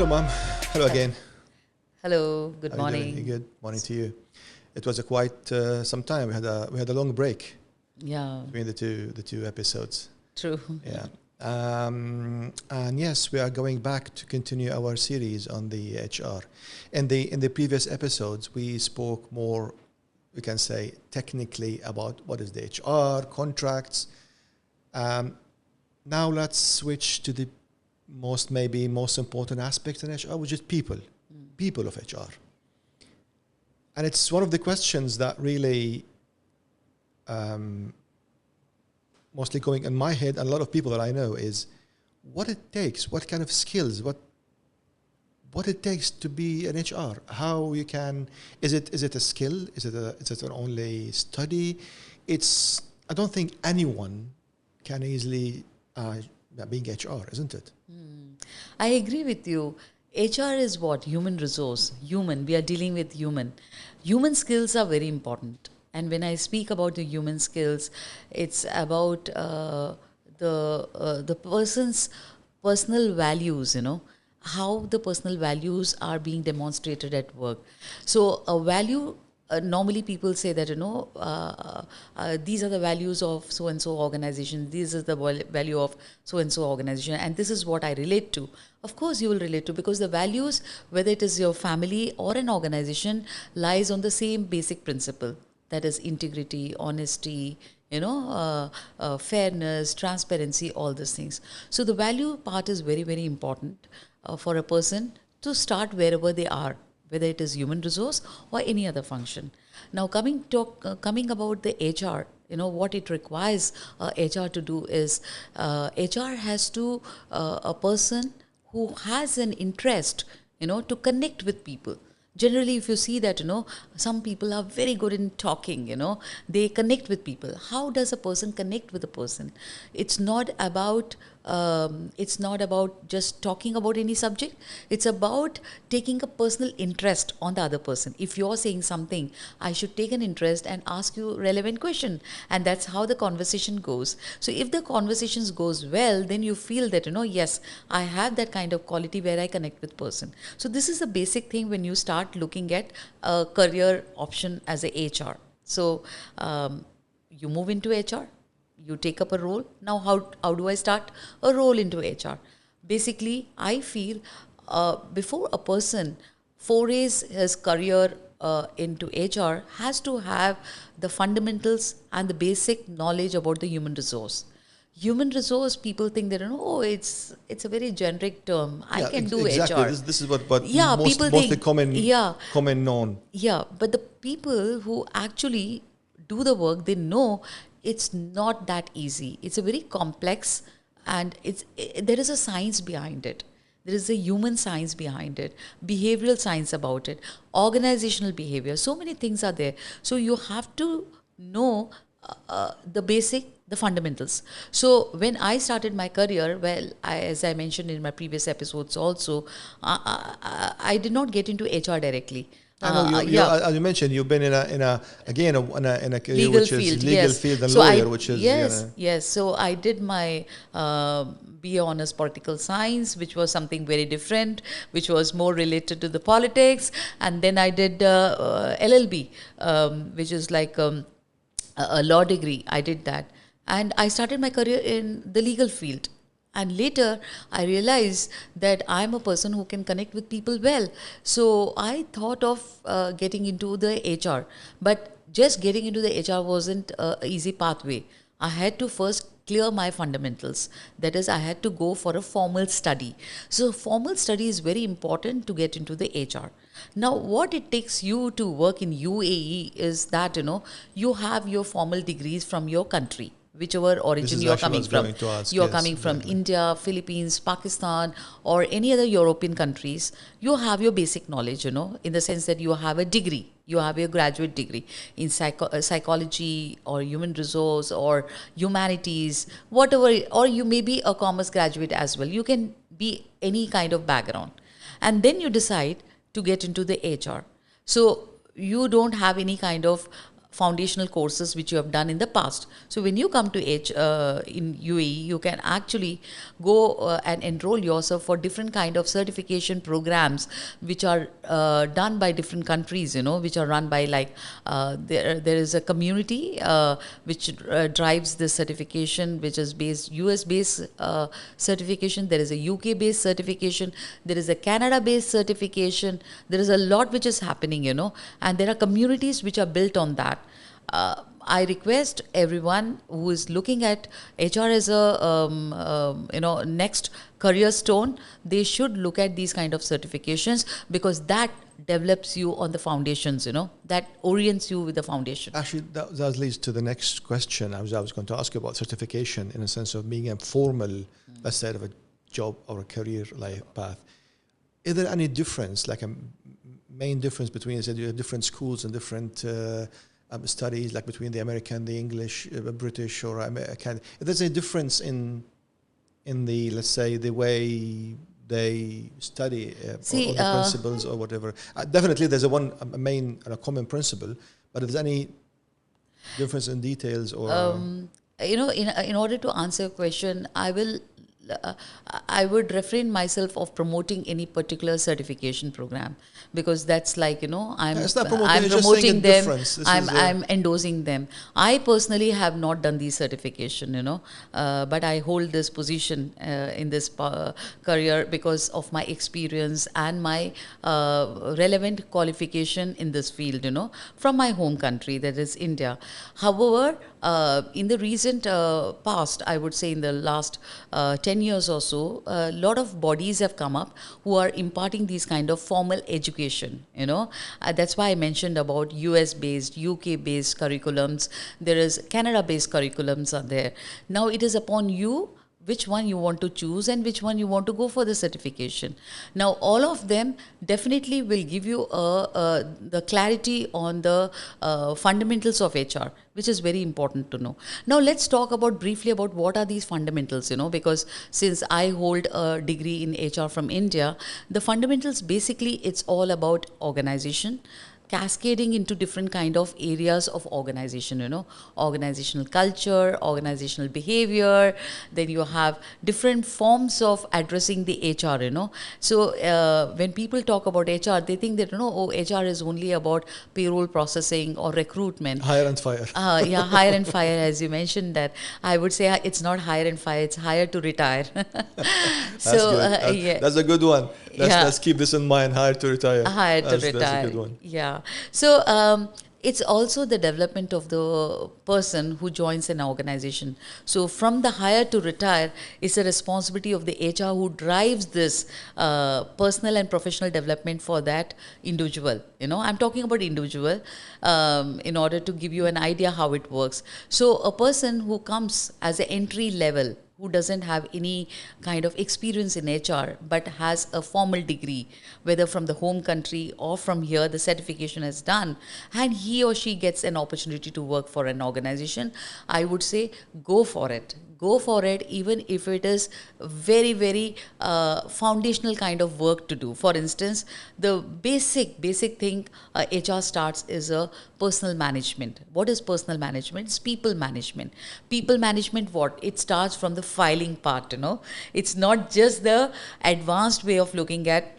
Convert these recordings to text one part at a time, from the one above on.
Hello, Mom. Hello again. Hello, good How are you morning. doing? Good morning to you. It was a quite some time. We had a long break Yeah, between the two episodes. true. Yeah. And yes, we are going back to continue our series on the HR. In the previous episodes, we spoke more, we can say, technically about what is the HR contracts. Now let's switch to the most important aspect in HR, which is people of HR. And it's one of the questions that really mostly going in my head, and a lot of people that I know, is what it takes, what kind of skills, what it takes to be an HR. How you can, is it a skill? Is it an only study? I don't think anyone can easily being HR, isn't it? I agree with you. HR is what? Human resource. Human. We are dealing with human. Human skills are very important. And when I speak about the human skills, it's about the person's personal values, how the personal values are being demonstrated at work. So a value, normally people say that, these are the values of so-and-so organization, this is the value of so-and-so organization, and this is what I relate to. Of course you will relate to, because the values, whether it is your family or an organization, lies on the same basic principle. That is integrity, honesty, fairness, transparency, all these things. So the value part is very, very important for a person to start wherever they are, whether it is human resource or any other function. Now, coming about the HR, what it requires HR to do is HR has to a person who has an interest, to connect with people. Generally, if you see that, some people are very good in talking, they connect with people. How does a person connect with a person? It's not about just talking about any subject. It's about taking a personal interest on the other person. If you're saying something, I should take an interest and ask you relevant question, and that's how the conversation goes. So if the conversations goes well, then you feel that, yes, I have that kind of quality where I connect with person. So this is a basic thing when you start looking at a career option as a HR. So you move into HR, you take up a role. Now, how do I start a role into HR? Basically, I feel before a person forays his career into HR, has to have the fundamentals and the basic knowledge about the human resource. Human resource, people think that, it's a very generic term. I can do exactly. HR. This is what Yeah, people mostly think, common known. yeah, but the people who actually do the work, they know it's not that easy. It's a very complex, and there is a science behind it. There is a human science behind it, behavioral science about it, organizational behavior. So many things are there. So you have to know the fundamentals. So when I started my career, well, as I mentioned in my previous episodes also, I did not get into HR directly. I know as you mentioned, you've been in a career Legal which field, is legal yes. field and So lawyer, which is yes. So I did my BA honors political science, which was something very different, which was more related to the politics, and then I did LLB, which is like a law degree. I did that, and I started my career in the legal field. And later, I realized that I'm a person who can connect with people well. So I thought of getting into the HR. But just getting into the HR wasn't an easy pathway. I had to first clear my fundamentals. That is, I had to go for a formal study. So formal study is very important to get into the HR. Now, what it takes you to work in UAE is that, you have your formal degrees from your country, whichever origin you're coming from. You're coming from India, Philippines, Pakistan, or any other European countries. You have your basic knowledge, in the sense that you have a degree. You have your graduate degree in psychology or human resource or humanities, whatever, or you may be a commerce graduate as well. You can be any kind of background. And then you decide to get into the HR. So you don't have any kind of foundational courses which you have done in the past. So when you come to in UAE, you can actually go and enroll yourself for different kind of certification programs which are done by different countries, which are run by there is a community which drives this certification, which is based US based certification. There is a UK based certification. There is a Canada based certification. There is a lot which is happening, and there are communities which are built on that. I request everyone who is looking at HR as a next career stone, they should look at these kind of certifications, because that develops you on the foundations, that orients you with the foundation. Actually, that leads to the next question. I was going to ask you about certification in a sense of being a formal, let's say, of a job or a career life path. Is there any difference, like a main difference between, say, different schools and different studies, like between the American, the English, British, or American? If there's a difference in the, let's say, the way they study or the principles or whatever. Definitely, there's a main and a common principle. But if there's any difference in details or in order to answer your question, I would refrain myself of promoting any particular certification program, because that's like, I'm promoting them, I'm endorsing them. I personally have not done the certification, but I hold this position in this career because of my experience and my relevant qualification in this field, from my home country, that is India. However, in the recent past, I would say in the last 10 years or so, a lot of bodies have come up who are imparting these kind of formal education, that's why I mentioned about US based, UK based curriculums. There is Canada based curriculums are there. Now it is upon you which one you want to choose and which one you want to go for the certification. Now, all of them definitely will give you the clarity on the fundamentals of HR, which is very important to know. Now, let's talk briefly about what are these fundamentals, because since I hold a degree in HR from India, the fundamentals, basically, it's all about organization, cascading into different kind of areas of organization, organizational culture, organizational behavior. Then you have different forms of addressing the HR, So when people talk about HR, they think that, HR is only about payroll processing or recruitment. Hire and fire. Hire and fire, as you mentioned that. I would say it's not hire and fire, it's hire to retire. That's good. That's a good one. Let's keep this in mind, hire to retire. Hire to retire. That's a good one. Yeah. So it's also the development of the person who joins an organization. So from the hire to retire is a responsibility of the HR who drives this personal and professional development for that individual. I'm talking about individual in order to give you an idea how it works. So a person who comes as an entry level, who doesn't have any kind of experience in HR but has a formal degree, whether from the home country or from here, the certification is done, and he or she gets an opportunity to work for an organization, I would say go for it. Go for it, even if it is very, very foundational kind of work to do. For instance, the basic thing HR starts is a personal management. What is personal management? It's people management. People management, what? It starts from the filing part, It's not just the advanced way of looking at,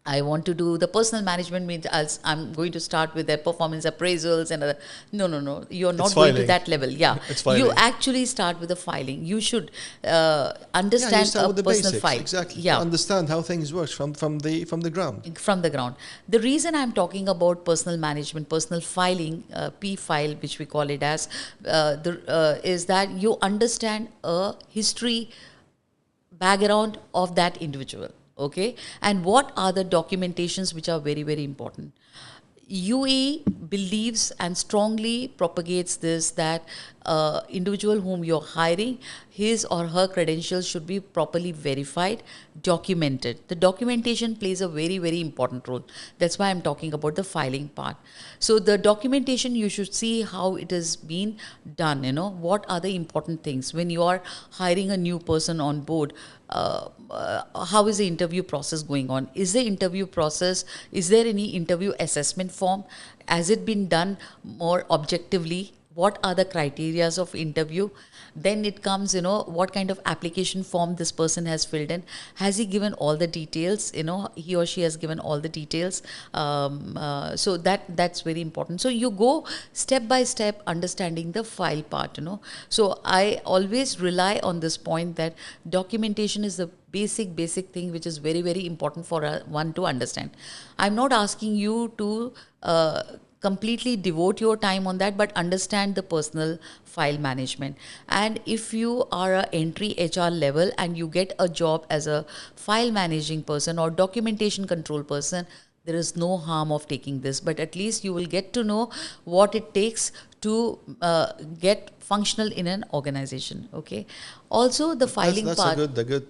I want to do the personal management means I'm going to start with their performance appraisals and no. You're not going to that level. Yeah, you actually start with the filing. You should understand a personal basics, file. Exactly. Yeah, understand how things work from the ground. From the ground. The reason I'm talking about personal management, personal filing, P file, which we call it as, is that you understand a history background of that individual. Okay, and what are the documentations which are very, very important? UAE believes and strongly propagates this, that individual whom you're hiring, his or her credentials should be properly verified, documented. The documentation plays a very, very important role. That's why I'm talking about the filing part. So the documentation, you should see how it has been done. What are the important things when you are hiring a new person on board. How is the interview process going on? Is the interview process, is there any interview assessment form? Has it been done more objectively? What are the criterias of interview? Then it comes, what kind of application form this person has filled in. Has he given all the details? He or she has given all the details. So that's very important. So you go step by step understanding the file part. So I always rely on this point that documentation is the basic thing which is very, very important for one to understand. I'm not asking you to completely devote your time on that, but understand the personal file management. And if you are a entry HR level and you get a job as a file managing person or documentation control person, there is no harm of taking this, but at least you will get to know what it takes to get functional in an organization. Okay. Also, the filing that's part. a good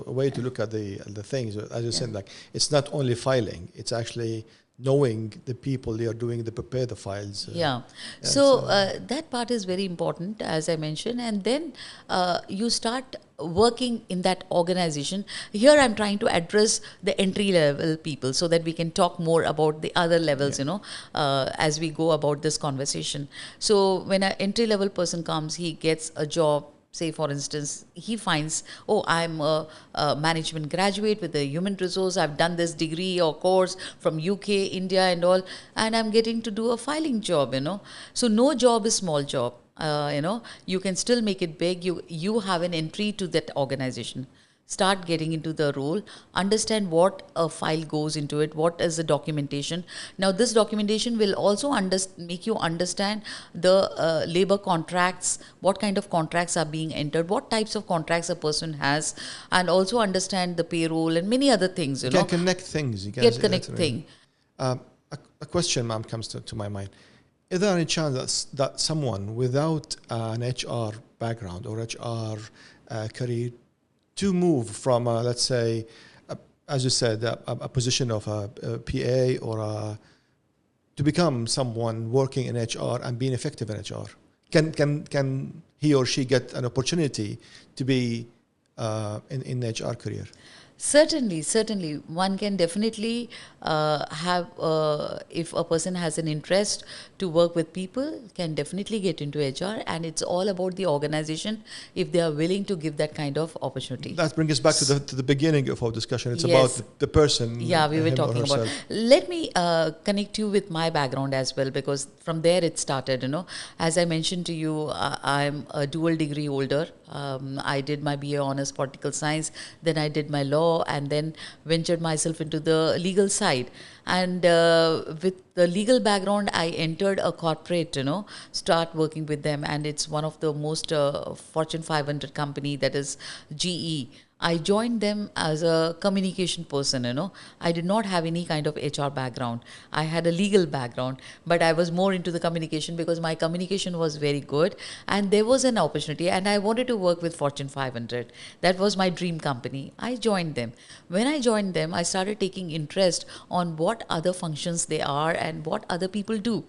way to look at the things. As you said, like it's not only filing; it's actually knowing the people they are doing, they prepare the files. So that part is very important, as I mentioned. And then you start working in that organization. Here I'm trying to address the entry level people so that we can talk more about the other levels, as we go about this conversation. So when an entry level person comes, he gets a job. Say, for instance, he finds, oh, I'm a management graduate with a human resource. I've done this degree or course from UK, India and all, and I'm getting to do a filing job, So no job is small job. You can still make it big. You have an entry to that organization. Start getting into the role, understand what a file goes into it, what is the documentation. Now, this documentation will also make you understand the labor contracts, what kind of contracts are being entered, what types of contracts a person has, and also understand the payroll and many other things. You can connect things. You can connect things. A question, ma'am, comes to my mind. Is there any chance that someone without an HR background or HR career to move from, let's say, as you said, a position of a PA or to become someone working in HR and being effective in HR? Can he or she get an opportunity to be in HR career? Certainly. One can definitely have, if a person has an interest to work with people, can definitely get into HR, and it's all about the organization if they are willing to give that kind of opportunity. That brings us back to the beginning of our discussion. It's about the person. Yeah, we were talking about. Let me connect you with my background as well, because from there it started. As I mentioned to you, I'm a dual degree holder. I did my BA Honours Political Science, then I did my law, and then ventured myself into the legal side. And with the legal background, I entered a corporate, start working with them. And it's one of the most Fortune 500 company, that is GE. I joined them as a communication person, I did not have any kind of HR background. I had a legal background, but I was more into the communication because my communication was very good. And there was an opportunity and I wanted to work with Fortune 500. That was my dream company. I joined them. When I joined them, I started taking interest on what other functions they are and what other people do.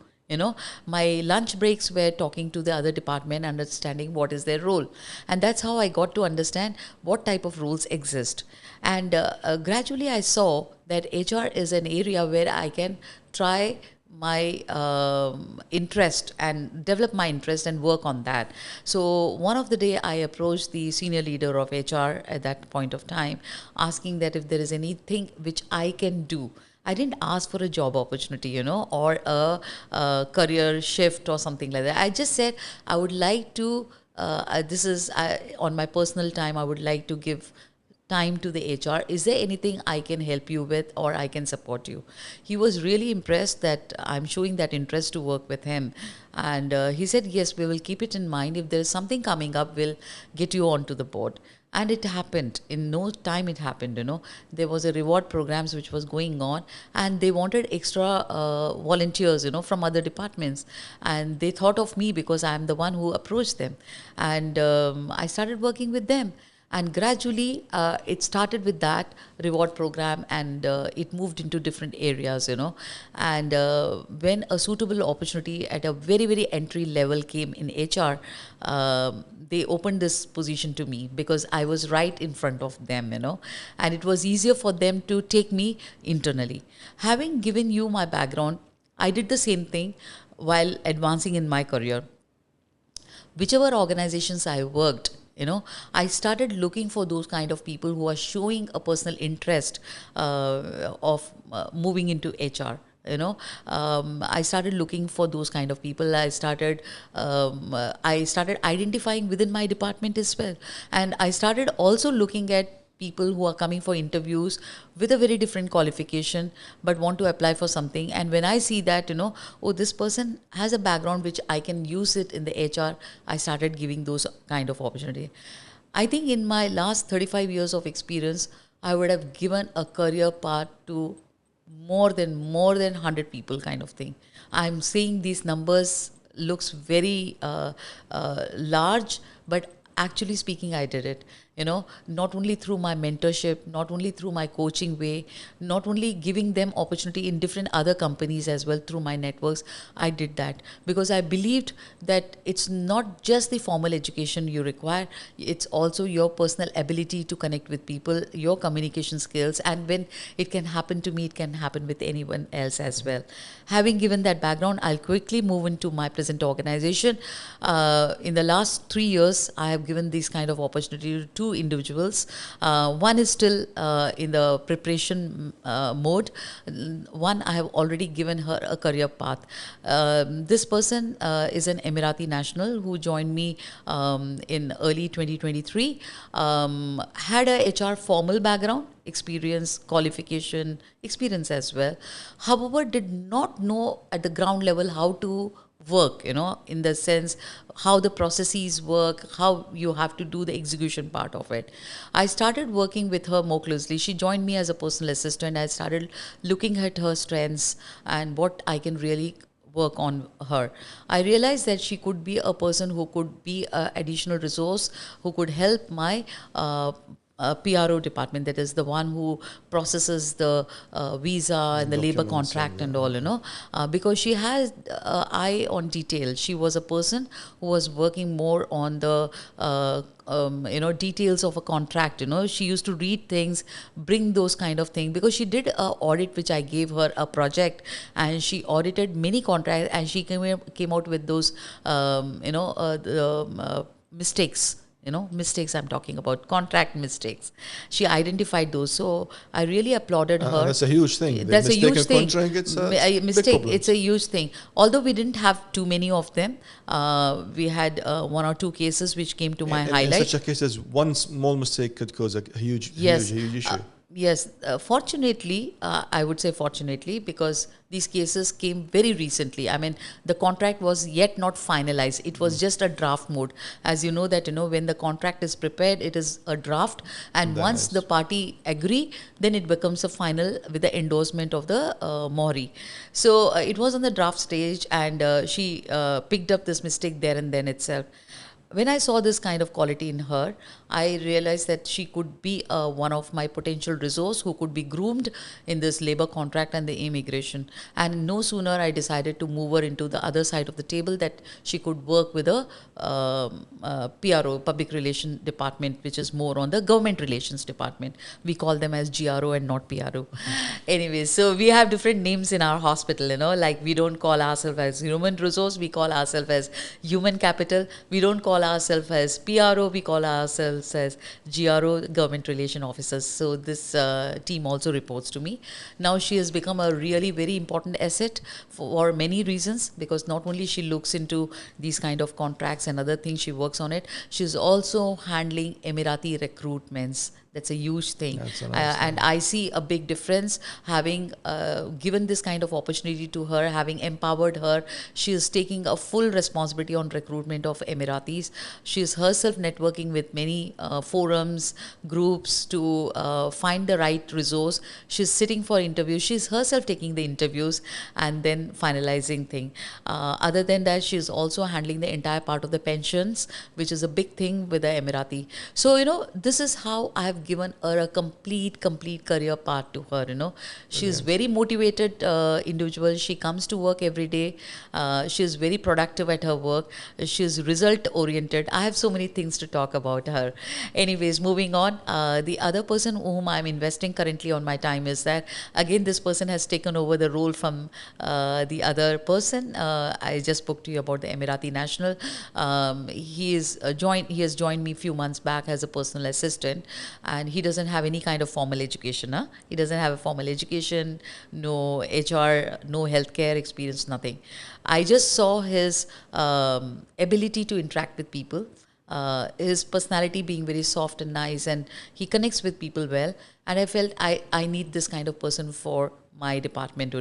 My lunch breaks were talking to the other department, understanding what is their role. And that's how I got to understand what type of roles exist. And gradually I saw that HR is an area where I can try my interest and develop my interest and work on that. So one of the day I approached the senior leader of HR at that point of time, asking that if there is anything which I can do. I didn't ask for a job opportunity, or a career shift or something like that. I just said I would like to, on my personal time, I would like to give time to the HR. Is there anything I can help you with or I can support you? He was really impressed that I'm showing that interest to work with him. And he said, yes, we will keep it in mind. If there is something coming up, we'll get you onto the board. And it happened in no time. It happened, there was a reward programs which was going on, and they wanted extra volunteers, from other departments, and they thought of me because I am the one who approached them. And I started working with them, and gradually it started with that reward program, and it moved into different areas, and when a suitable opportunity at a very very entry level came in HR, they opened this position to me because I was right in front of them, and it was easier for them to take me internally. Having given you my background, I did the same thing while advancing in my career. Whichever organizations I worked, I started looking for those kind of people who are showing a personal interest of moving into HR. I started looking for those kind of people. I started identifying within my department as well, and I started also looking at people who are coming for interviews with a very different qualification but want to apply for something. And when I see that, oh, this person has a background which I can use it in the HR, I started giving those kind of opportunity. I think in my last 35 years of experience, I would have given a career path to more than 100 people, kind of thing. I'm saying these numbers looks very large, but actually speaking, I did it, not only through my mentorship, not only through my coaching way, not only giving them opportunity in different other companies as well through my networks. I did that because I believed that it's not just the formal education you require, it's also your personal ability to connect with people, your communication skills, and when it can happen to me, it can happen with anyone else as well. Having given that background, I'll quickly move into my present organization. In the last 3 years, I have given this kind of opportunity to two individuals. One is still in the preparation mode. One, I have already given her a career path. This person is an Emirati national who joined me in early 2023. Had a HR formal background, experience, qualification, experience as well. However, did not know at the ground level how to work, in the sense how the processes work, how you have to do the execution part of it. I started working with her more closely. She joined me as a personal assistant. I started looking at her strengths and what I can really work on her. I realized that she could be a person who could be an additional resource, who could help my PRO department, that is the one who processes the visa and the labor contract and all, because she has eye on detail. She was a person who was working more on the details of a contract. She used to read things, bring those kind of things, because she did an audit which I gave her a project, and she audited many contracts, and she came out with those mistakes. Mistakes I'm talking about, contract mistakes. She identified those. So I really applauded her. That's a huge thing. That's a huge thing. Contract, it's a mistake. It's a huge thing. Although we didn't have too many of them, we had one or two cases which came to my highlight. In such a case, as one small mistake could cause a huge issue. Yes, fortunately, I would say fortunately, because these cases came very recently. I mean, the contract was yet not finalized. It was just a draft mode. As you know that, when the contract is prepared, it is a draft. And once the party agree, then it becomes a final with the endorsement of the Mohri. So it was on the draft stage, and she picked up this mistake there and then itself. When I saw this kind of quality in her, I realized that she could be one of my potential resource who could be groomed in this labor contract and the immigration. And no sooner I decided to move her into the other side of the table, that she could work with a PRO, Public Relations Department, which is more on the Government Relations Department. We call them as CHRO and not PRO. Anyways, so we have different names in our hospital, like we don't call ourselves as human resource, we call ourselves as human capital. We don't call ourselves as PRO, we call ourselves as CHRO, Government Relation Officers. So this team also reports to me. Now she has become a really very important asset for many reasons, because not only she looks into these kind of contracts and other things, she works on it. She's also handling Emirati recruitments That's a huge thing. That's a nice And I see a big difference having given this kind of opportunity to her, having empowered her. She is taking a full responsibility on recruitment of Emiratis. She is herself networking with many forums, groups to find the right resource. She's sitting for interviews. She's herself taking the interviews and then finalizing thing. Other than that, she's also handling the entire part of the pensions, which is a big thing with the Emirati. So, this is how I have given her a complete career path to her. She's very motivated individual. She comes to work every day. She's very productive at her work. She's result oriented. I have so many things to talk about her. Anyways, moving on. The other person whom I'm investing currently on my time is that, again, this person has taken over the role from the other person. I just spoke to you about the Emirati national. He has joined me a few months back as a personal assistant, and he doesn't have any kind of formal education. He doesn't have a formal education, no HR, no healthcare experience, nothing. I just saw his ability to interact with people, his personality being very soft and nice, and he connects with people well. And I felt I need this kind of person for my department,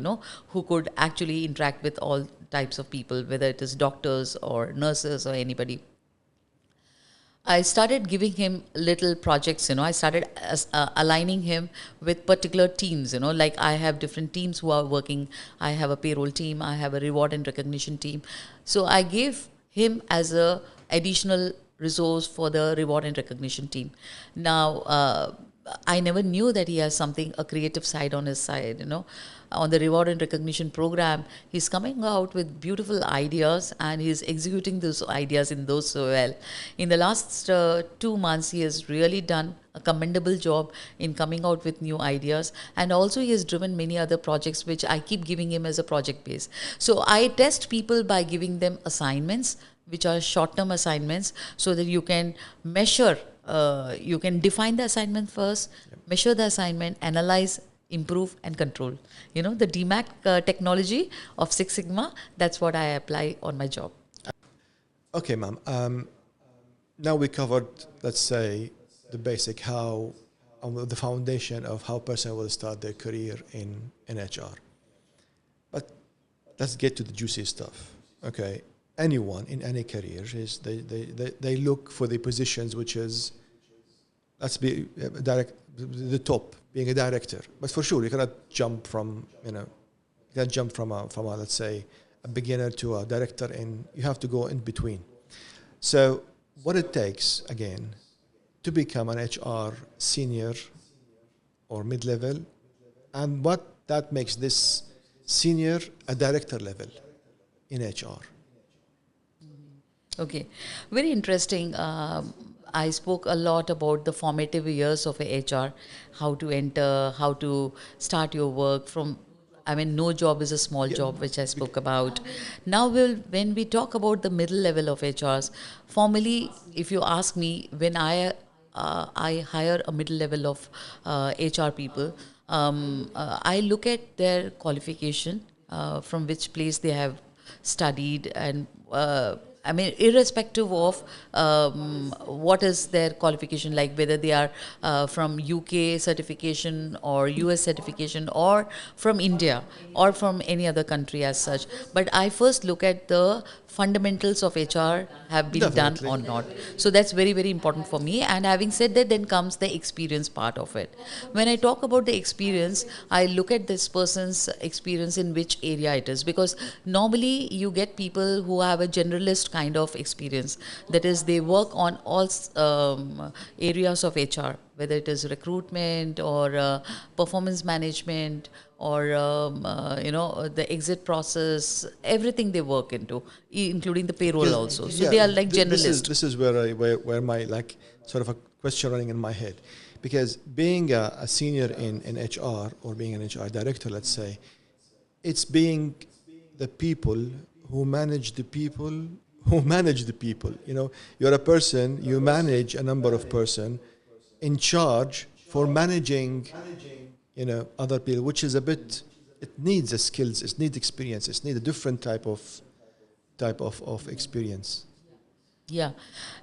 who could actually interact with all types of people, whether it is doctors or nurses or anybody. I started giving him little projects, I started aligning him with particular teams, like I have different teams who are working. I have a payroll team, I have a reward and recognition team. So I gave him as a additional resource for the reward and recognition team. Now, I never knew that he has a creative side on his side, On the reward and recognition program, he's coming out with beautiful ideas and he's executing those ideas in those so well. In the last 2 months, he has really done a commendable job in coming out with new ideas, and also he has driven many other projects which I keep giving him as a project base. So I test people by giving them assignments which are short-term assignments, so that you can measure, you can define the assignment first, measure the assignment, analyze, improve and control. The DMAC technology of Six Sigma, that's what I apply on my job. Okay, ma'am. Now we covered, let's say, the basic how, the foundation of how a person will start their career in HR. But let's get to the juicy stuff. Okay, anyone in any career is they look for the positions which is, let's be direct, the top, being a director. But for sure, you cannot jump from, you can't jump from a let's say a beginner to a director, and you have to go in between. So what it takes again to become an HR senior or mid-level, and what that makes this senior a director level in HR. Okay, very interesting. I spoke a lot about the formative years of a HR, how to enter, how to start your work from. No job is a small job, which I spoke about. Now, when we talk about the middle level of HRs, formally, if you ask me, when I hire a middle level of HR people, I look at their qualification, from which place they have studied, and irrespective of what is their qualification, like whether they are from UK certification or US certification or from India or from any other country as such. But I first look at the fundamentals of HR have been Definitely. done or not. So that's very, very important for me. And having said that, then comes the experience part of it. When I talk about the experience, I look at this person's experience in which area it is, because normally you get people who have a generalist kind of experience. That is, they work on all areas of HR, whether it is recruitment or performance management or the exit process, everything they work into, including the payroll also. So they are like generalists. This is where my like sort of a question running in my head, because being a senior in HR or being an HR director, let's say, it's being the people who manage the people who manage the people. You're a person, you manage a number of person in charge for managing other people, which is a bit, it needs a skills, it needs experience, it needs a different type of experience. Yeah,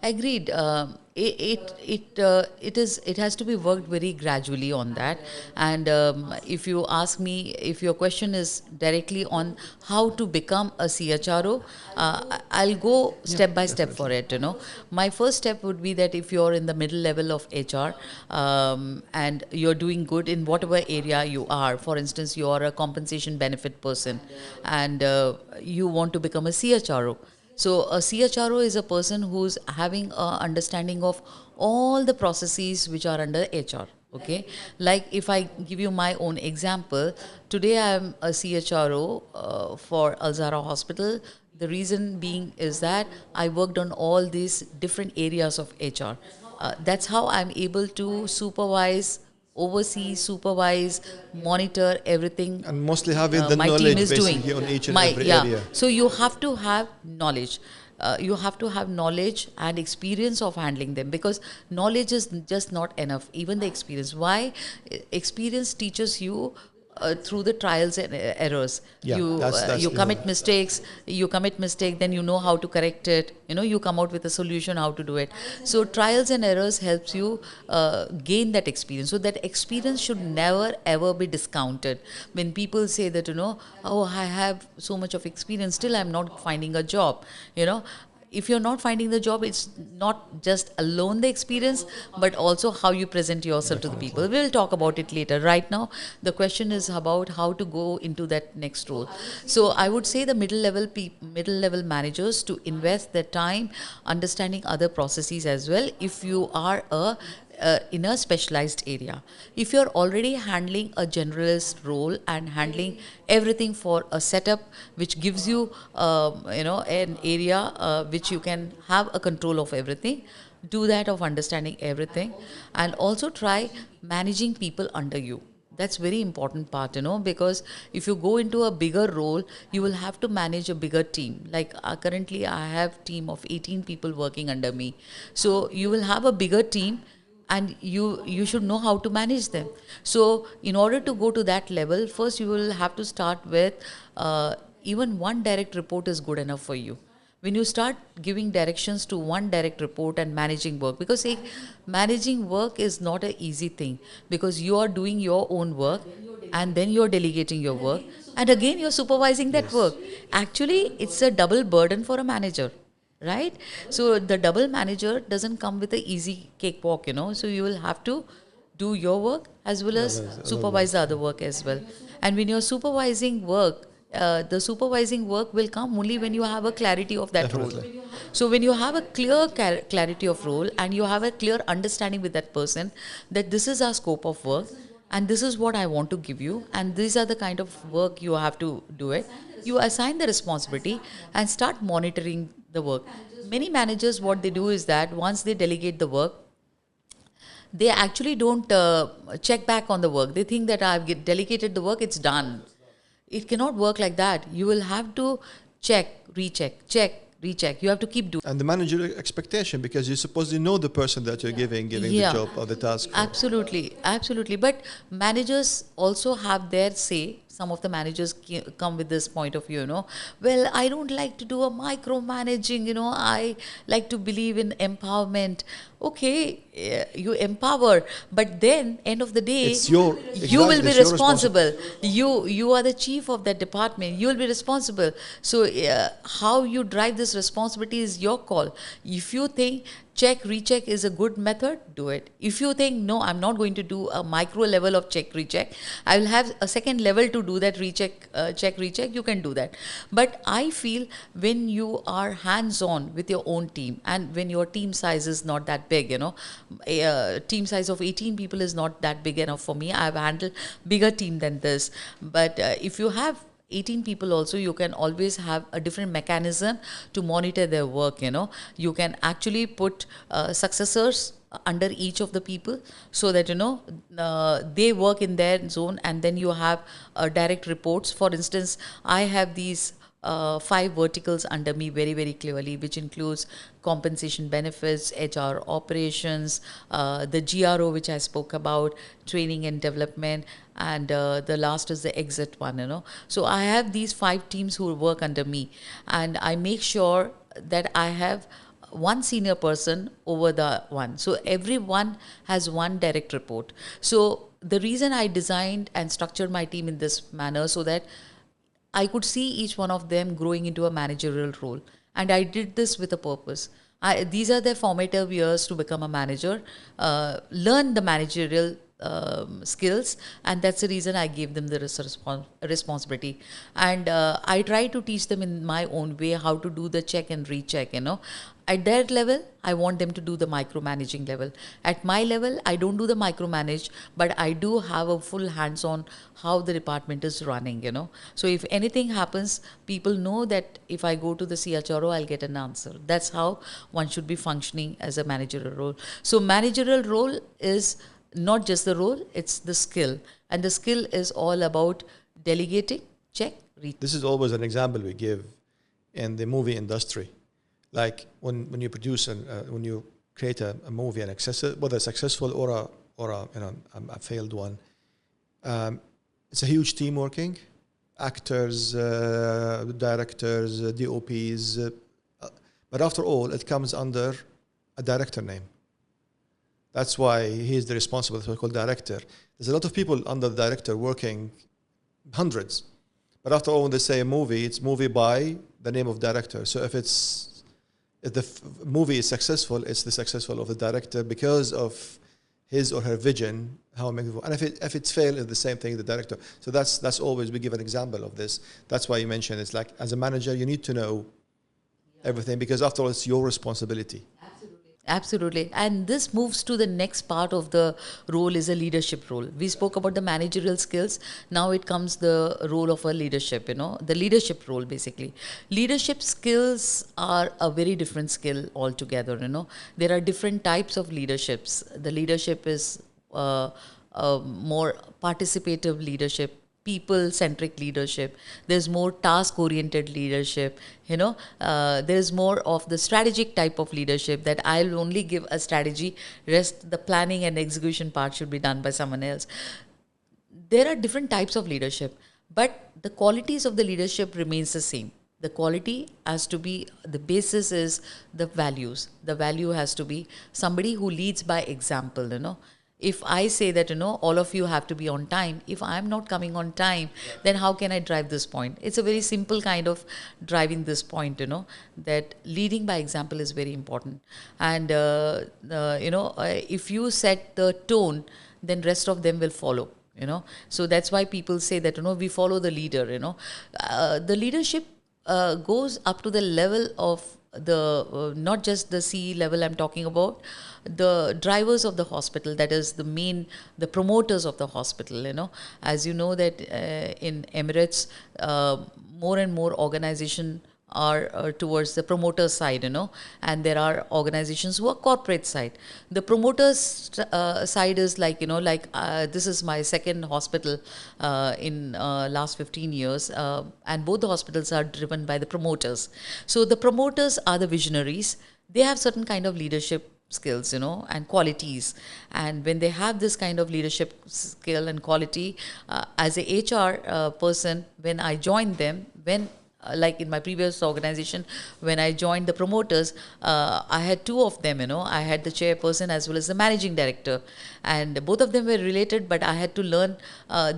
agreed. It has to be worked very gradually on that. And if you ask me, if your question is directly on how to become a CHRO, I'll go Yeah, step by step for definitely. it. My first step would be that if you're in the middle level of HR, and you're doing good in whatever area you are. For instance, you are a compensation benefit person, and you want to become a CHRO. So a CHRO is a person who's having a understanding of all the processes which are under HR. Okay, like if I give you my own example, today I am a CHRO for Zahra Hospital. The reason being is that I worked on all these different areas of HR. That's how I'm able to oversee, supervise, monitor everything And mostly having the my team knowledge is doing. basically on each and My every Yeah. area. So you have to have knowledge. You have to have knowledge and experience of handling them, because knowledge is just not enough. Even the experience. Why? Experience teaches you through the trials and errors. Yeah, that's You commit mistakes. You commit mistake, then you know how to correct it. You come out with a solution how to do it. So trials and errors helps you gain that experience. So that experience should never ever be discounted. When people say that, oh, I have so much of experience, still I'm not finding a job. If you're not finding the job, it's not just alone the experience, but also how you present yourself to the definitely. people. We'll talk about it later. Right now, the question is about how to go into that next role. So I would say the middle level managers to invest their time understanding other processes as well. If you are in a specialized area, if you're already handling a generalist role and handling everything for a setup which gives you an area which you can have a control of everything, do that of understanding everything, and also try managing people under you. That's very important part, because if you go into a bigger role, you will have to manage a bigger team. Like currently I have team of 18 people working under me. So you will have a bigger team, and you should know how to manage them. So in order to go to that level, first you will have to start with even one direct report is good enough for you. When you start giving directions to one direct report and managing work, because see, managing work is not an easy thing, because you are doing your own work and then you're delegating your work, and again you're supervising that Yes. work. Actually, it's a double burden for a manager, right? So the double manager doesn't come with a easy cakewalk, so you will have to do your work as well Well, as there's other supervise the works. other work as well. And when you're supervising work, the supervising work will come only when you have a clarity of that role. Definitely. So when you have a clear clarity of role and you have a clear understanding with that person that this is our scope of work and this is what I want to give you and these are the kind of work you have to do it, you assign the responsibility and start monitoring the work. Many managers, what they do is that once they delegate the work, they actually don't check back on the work. They think that I've delegated the work, it's done. It cannot work like that. You will have to check, recheck. You have to keep doing. And the manager expectation, because you supposedly know the person that you're giving the Yeah, job or the task for. absolutely, absolutely. But managers also have their say. Some of the managers come with this point of view, well, I don't like to do a micromanaging, I like to believe in empowerment. Okay, you empower, but then end of the day, It's your you will exactly. be It's your responsibility. responsible. You are the chief of that department. You will be responsible. So how you drive this responsibility is your call. If you think check recheck is a good method, do it. If you think no, I'm not going to do a micro level of check recheck, I will have a second level to do that recheck check recheck, you can do that. But I feel when you are hands on with your own team and when your team size is not that big, a team size of 18 people is not that big enough for me. I've handled bigger team than this. But if you have 18 people also, you can always have a different mechanism to monitor their work. You can actually put successors under each of the people, so that they work in their zone, and then you have direct reports. For instance, I have these 5 verticals under me very very clearly, which includes compensation benefits, HR operations, the GRO which I spoke about, training and development, and the last is the exit one. So I have these 5 teams who work under me, and I make sure that I have one senior person over the one. So everyone has one direct report. So the reason I designed and structured my team in this manner so that I could see each one of them growing into a managerial role. And I did this with a purpose. These are their formative years to become a manager, learn the managerial skills, and that's the reason I gave them the responsibility. And I try to teach them in my own way how to do the check and recheck, At their level, I want them to do the micromanaging level. At my level, I don't do the micromanage, but I do have a full hands on how the department is running, So if anything happens, people know that if I go to the CHRO, I'll get an answer. That's how one should be functioning as a managerial role. So managerial role is not just the role, it's the skill. And the skill is all about delegating, check, reach. This is always an example we give in the movie industry. Like when you produce when you create a movie, whether successful or a failed one, it's a huge team working, actors, directors, DOPs, but after all, it comes under a director name. That's why he is the responsible, so-called director. There's a lot of people under the director working, hundreds, but after all, when they say a movie, it's movie by the name of director. So if the movie is successful, it's the successful of the director because of his or her vision, how it makes it. And if it's failed, it's the same thing, the director. So that's always, we give an example of this. That's why you mentioned it's like, as a manager, you need to know everything because after all, it's your responsibility. Absolutely. And this moves to the next part of the role is a leadership role. We spoke about the managerial skills. Now it comes the role of a leadership, the leadership role basically. Leadership skills are a very different skill altogether, There are different types of leaderships. The leadership is more participative leadership, people-centric leadership. There's more task-oriented leadership. There's more of the strategic type of leadership that I'll only give a strategy. Rest, the planning and execution part should be done by someone else. There are different types of leadership, but the qualities of the leadership remains the same. The quality has to be, the basis is the values. The value has to be somebody who leads by example, If I say that, all of you have to be on time, if I'm not coming on time, then how can I drive this point? It's a very simple kind of driving this point, that leading by example is very important. And, if you set the tone, then rest of them will follow. So that's why people say that, we follow the leader, the leadership goes up to the level of the not just the CE level I'm talking about, the drivers of the hospital, that is the promoters of the hospital, As you know that in Emirates, more and more organization are towards the promoter side, and there are organizations who are corporate side. The promoters side is like, this is my second hospital in last 15 years, and both the hospitals are driven by the promoters. So the promoters are the visionaries. They have certain kind of leadership skills, and qualities. And when they have this kind of leadership skill and quality, as a HR person, when I joined them, like in my previous organization, when I joined the promoters, I had two of them, I had the chairperson as well as the managing director, and both of them were related, but I had to learn I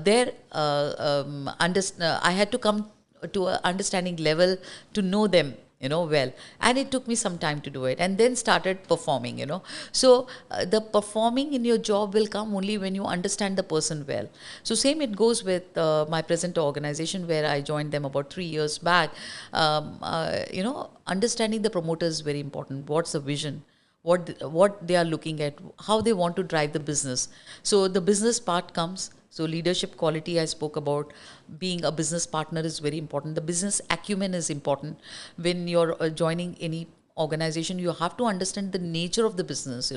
had to come to an understanding level to know them, well, and it took me some time to do it, and then started performing, So the performing in your job will come only when you understand the person well. So same it goes with my present organization where I joined them about 3 years back. Understanding the promoter is very important. What's the vision? What they are looking at, how they want to drive the business. So the business part comes. So leadership quality I spoke about, being a business partner is very important. The business acumen is important. When you're joining any organization, you have to understand the nature of the business.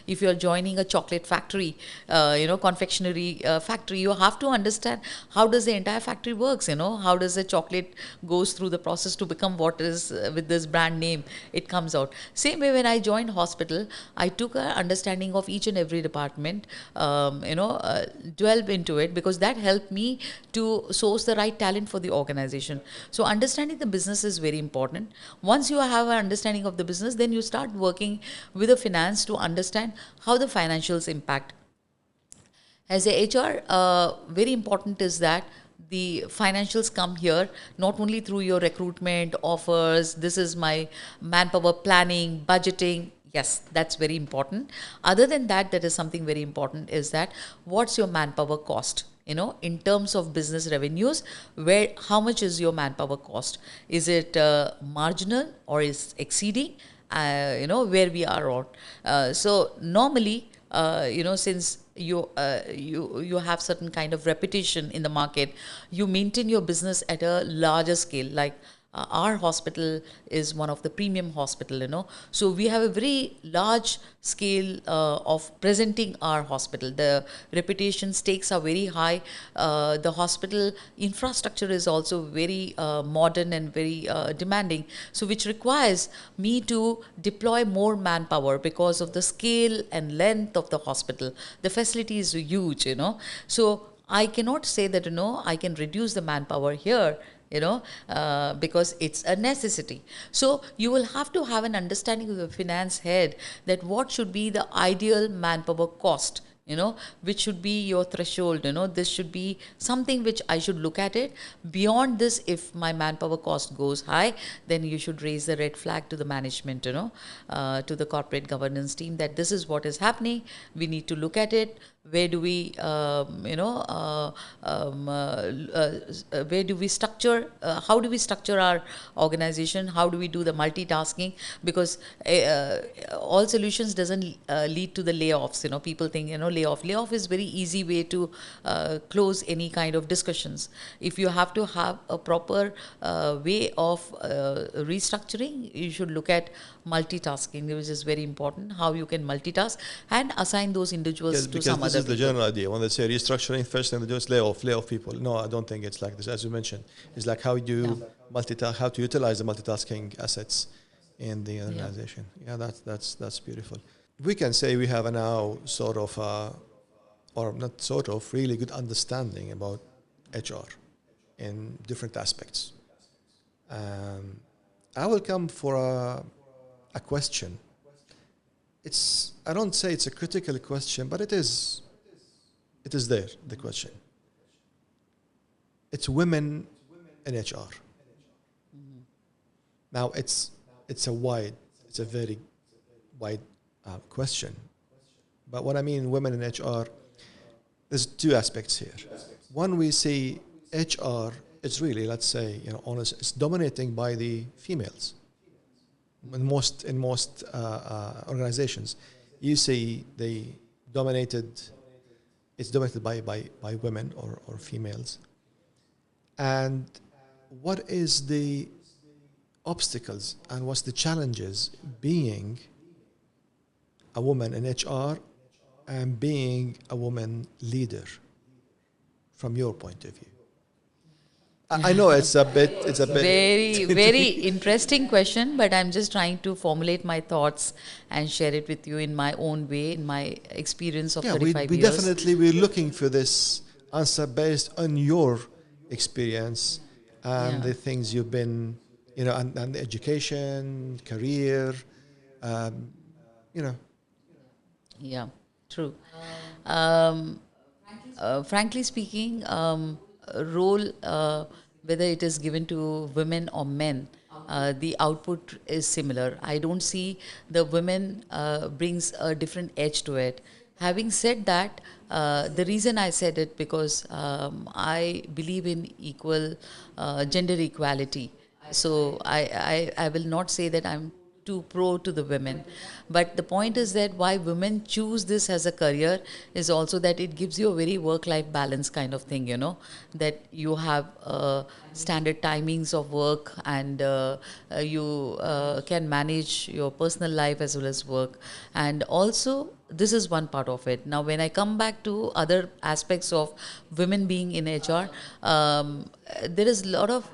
If you're joining a chocolate factory, confectionery factory, you have to understand how does the entire factory works. How does the chocolate goes through the process to become what is with this brand name it comes out. Same way when I joined hospital, I took an understanding of each and every department, delve into it, because that helped me to source the right talent for the organization. So understanding the business is very important. Once you have an understanding of of the business, then you start working with the finance to understand how the financials impact. As a HR, very important is that the financials come here not only through your recruitment offers. This is my manpower planning, budgeting. Yes, that's very important. Other than that, there is something very important is that what's your manpower cost? In terms of business revenues, how much is your manpower cost? Is it marginal or is exceeding? Where we are on. So normally, since you have certain kind of reputation in the market, you maintain your business at a larger scale. Like our hospital is one of the premium hospital. So we have a very large scale of presenting our hospital. The reputation stakes are very high. The hospital infrastructure is also very modern and very demanding, so which requires me to deploy more manpower because of the scale and length of the hospital. The facility is huge. So I cannot say that I can reduce the manpower here, because it's a necessity. So you will have to have an understanding of the finance head that what should be the ideal manpower cost, which should be your threshold. This should be something which I should look at it. Beyond this, if my manpower cost goes high, then you should raise the red flag to the management, to the corporate governance team, that this is what is happening. We need to look at it. Where do we, where do we structure, how do we structure our organization? How do we do the multitasking? Because all solutions doesn't lead to the layoffs. People think, layoff is very easy way to close any kind of discussions. If you have to have a proper way of restructuring, you should look at multitasking, which is very important, how you can multitask and assign those individuals to some other this is the people. general idea. When they say restructuring, first thing they do is lay off people. No, I don't think it's like this. As you mentioned, it's like how you multitask, how to utilize the multitasking assets in the organization. Yeah, that's beautiful. We can say we have a now sort of, or not sort of, really good understanding about HR in different aspects. I will come for a question. I don't say it's a critical question, but it is there, the question. It's women in HR. Now it's a very wide question. But what I mean women in HR, there's two aspects here. One, we see HR is really, let's say, honest, it's dominating by the females. In most organizations, you see it's dominated by women or females. And what is the obstacles and what's the challenges being a woman in HR and being a woman leader from your point of view? I know it's a bit very, very interesting question, but I'm just trying to formulate my thoughts and share it with you in my own way, in my experience of 35 we years. Definitely we're looking for this answer based on your experience and the things you've been, and the education, career, Yeah, true. Frankly speaking, role, whether it is given to women or men, the output is similar. I don't see the women brings a different edge to it. Having said that, the reason I said it because I believe in equal gender equality. So I will not say that I'm too pro to the women. But the point is that why women choose this as a career is also that it gives you a very work-life balance kind of thing, that you have standard timings of work and you can manage your personal life as well as work. And also, this is one part of it. Now, when I come back to other aspects of women being in HR, there is a lot of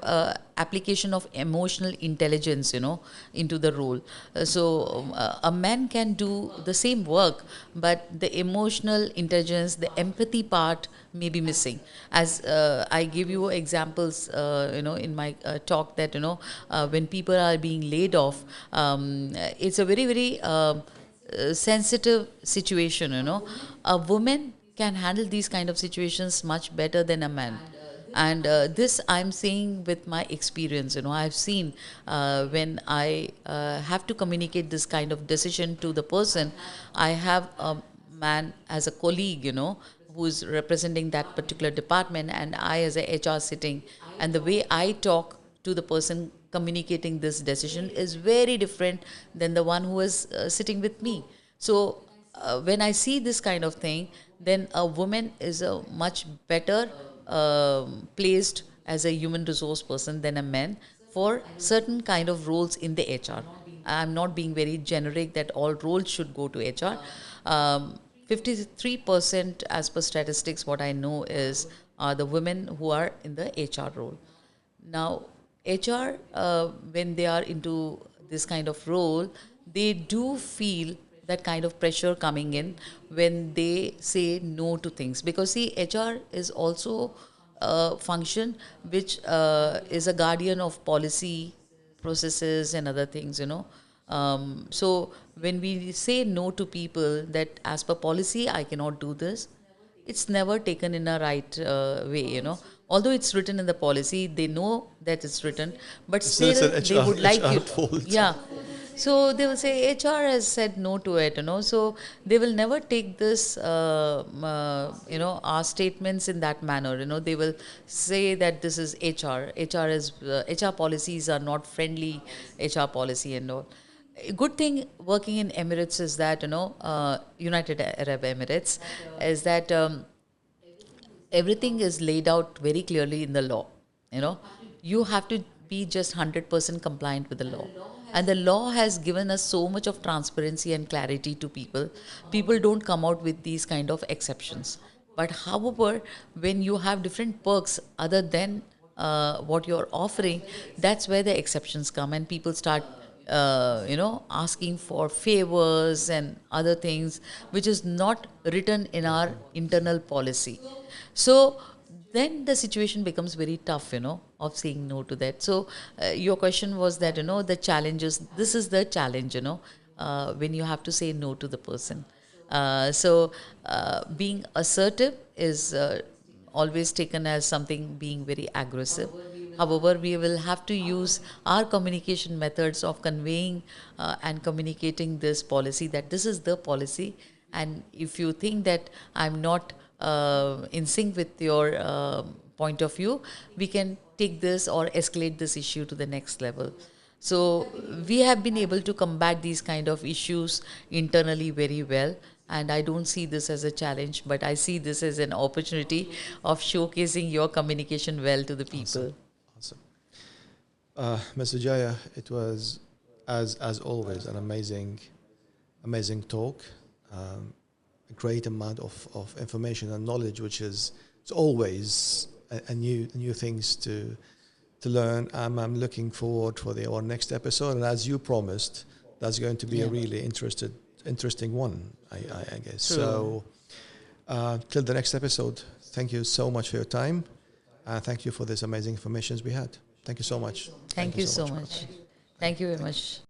application of emotional intelligence, into the role. A man can do the same work, but the emotional intelligence, the empathy part may be missing. As I give you examples, in my talk, that when people are being laid off, it's a very very sensitive situation. A woman can handle these kind of situations much better than a man. And this I'm saying with my experience. I've seen when I have to communicate this kind of decision to the person. I have a man as a colleague, who's representing that particular department, and I as a HR sitting, and the way I talk to the person communicating this decision is very different than the one who is sitting with me. So when I see this kind of thing, then a woman is a much better placed as a human resource person than a man for certain kind of roles in the HR. I'm not being very generic that all roles should go to HR. 53% as per statistics, what I know is the women who are in the HR role. Now, HR, when they are into this kind of role, they do feel that kind of pressure coming in when they say no to things. Because see, HR is also a function which is a guardian of policy, processes and other things. So when we say no to people that as per policy I cannot do this, it's never taken in a right way. Although it's written in the policy, they know that it's written, but Still, still it's they an would like you. fault. Yeah. So they will say HR has said no to it. So they will never take this, our statements in that manner. They will say that this is HR. HR policies are not friendly. HR policy and all. A good thing working in Emirates is that United Arab Emirates is that. Everything is laid out very clearly in the law. You have to be just 100% compliant with the law, and the law has given us so much of transparency and clarity to people don't come out with these kind of exceptions. But however, when you have different perks other than what you're offering, that's where the exceptions come, and people start asking for favors and other things which is not written in our internal policy. So then the situation becomes very tough, of saying no to that. So your question was that, the challenges, this is the challenge, when you have to say no to the person. Being assertive is always taken as something being very aggressive. However, we will have to use our communication methods of conveying and communicating this policy, that this is the policy. And if you think that I'm not in sync with your point of view, we can take this or escalate this issue to the next level. So we have been able to combat these kind of issues internally very well. And I don't see this as a challenge, but I see this as an opportunity of showcasing your communication well to the people. Awesome. Mr. Jaya, it was, as always, an amazing talk. A great amount of information and knowledge, which is it's always a new things to learn. I'm looking forward for our next episode, and as you promised, that's going to be a really interesting one, I guess. True. So till the next episode, thank you so much for your time, and thank you for this amazing information we had. Thank you so much. Thank you so much. Thank you very much.